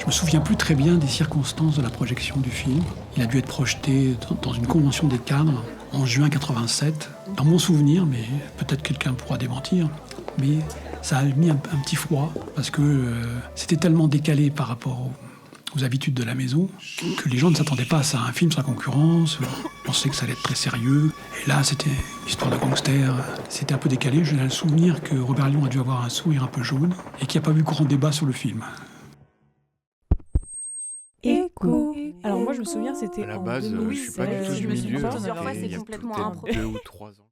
me souviens plus très bien des circonstances de la projection du film. Il a dû être projeté dans une convention des cadres en juin 87. Dans mon souvenir, mais peut-être quelqu'un pourra démentir, mais ça a mis un petit froid parce que c'était tellement décalé par rapport aux habitudes de la maison que les gens ne s'attendaient pas à ça. Un film sans concurrence, on pensait que ça allait être très sérieux. Et là, c'était une histoire de gangster. C'était un peu décalé. J'ai le souvenir que Robert Lyon a dû avoir un sourire un peu jaune et qu'il n'y a pas eu grand débat sur le film. Écho. Alors moi je me souviens c'était à la en base, 2016. je suis pas du tout du milieu. plusieurs fois, c'est Il y a complètement peut-être improvisé. 2 ou 3 ans.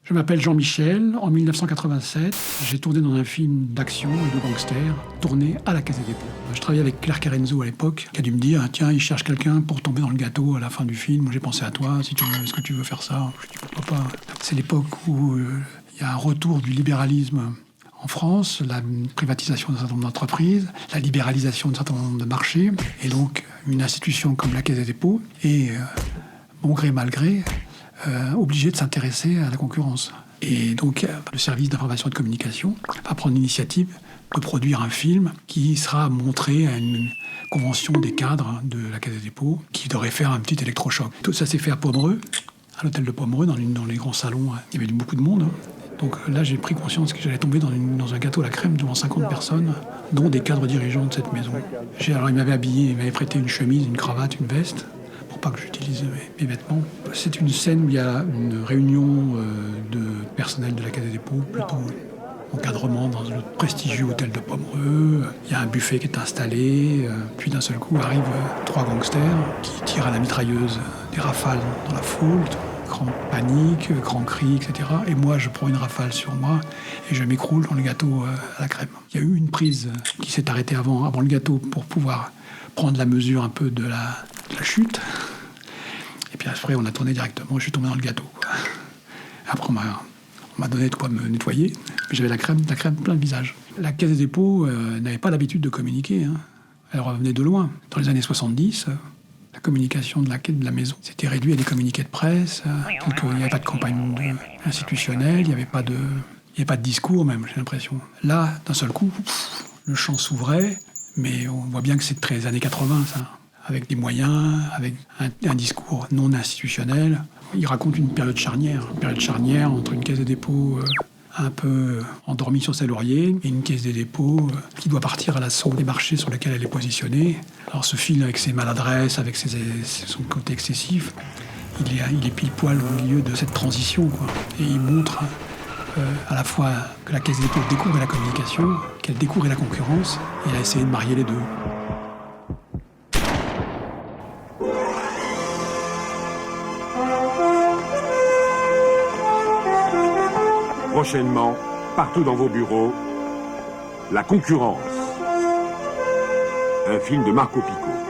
Je m'appelle Jean-Michel. En 1987, j'ai tourné dans un film d'action et de gangster, tourné à la Caisse des Dépôts. Je travaillais avec Claire Carenzo à l'époque, qui a dû me dire « Tiens, il cherche quelqu'un pour tomber dans le gâteau à la fin du film. J'ai pensé à toi, si tu veux, est-ce que tu veux faire ça ?» Je dis « Pourquoi pas ?» C'est l'époque où il y a un retour du libéralisme en France, la privatisation d'un certain nombre d'entreprises, la libéralisation d'un certain nombre de marchés, et donc une institution comme la Caisse des Dépôts est, bon gré mal gré, obligé de s'intéresser à la concurrence. Et donc, le service d'information et de communication va prendre l'initiative de produire un film qui sera montré à une convention des cadres de la Caisse des Dépôts, qui devrait faire un petit électrochoc. Tout ça s'est fait à Pomereux, à l'hôtel de Pomereux, dans les grands salons. Il y avait beaucoup de monde. Donc là, j'ai pris conscience que j'allais tomber dans un gâteau à la crème devant 50 personnes, dont des cadres dirigeants de cette maison. Alors, il m'avait habillé, il m'avait prêté une chemise, une cravate, une veste, pour pas que j'utilise mes vêtements. C'est une scène où il y a une réunion de personnel de la Caisse des Dépôts, plutôt encadrement dans le prestigieux hôtel de Pomereux. Il y a un buffet qui est installé, puis d'un seul coup arrivent 3 gangsters qui tirent à la mitrailleuse des rafales dans la foule. Grande panique, grand cri, etc. Et moi, je prends une rafale sur moi et je m'écroule dans le gâteau à la crème. Il y a eu une prise qui s'est arrêtée avant le gâteau pour pouvoir prendre la mesure un peu de la chute. Et puis après, on a tourné directement. Je suis tombé dans le gâteau, quoi. Après, on m'a donné de quoi me nettoyer. J'avais la crème plein le visage. La Caisse des Dépôts n'avait pas l'habitude de communiquer, hein. Elle revenait de loin. Dans les années 70... la communication de la maison s'était réduite à des communiqués de presse, donc il n'y avait pas de campagne institutionnelle, il n'y avait pas de discours même, j'ai l'impression. Là, d'un seul coup, le champ s'ouvrait, mais on voit bien que c'est très années 80, ça, avec des moyens, avec un discours non institutionnel. Il raconte une période charnière entre une Caisse des Dépôts un peu endormie sur ses lauriers, et une Caisse des Dépôts qui doit partir à l'assaut des marchés sur lesquels elle est positionnée. Alors ce film, avec ses maladresses, avec son côté excessif, il est pile poil au milieu de cette transition, quoi. Et il montre à la fois que la Caisse des Dépôts découvre la communication, qu'elle découvre la concurrence, et il a essayé de marier les deux. Prochainement, partout dans vos bureaux, La Concurrence. Un film de Marco Picot.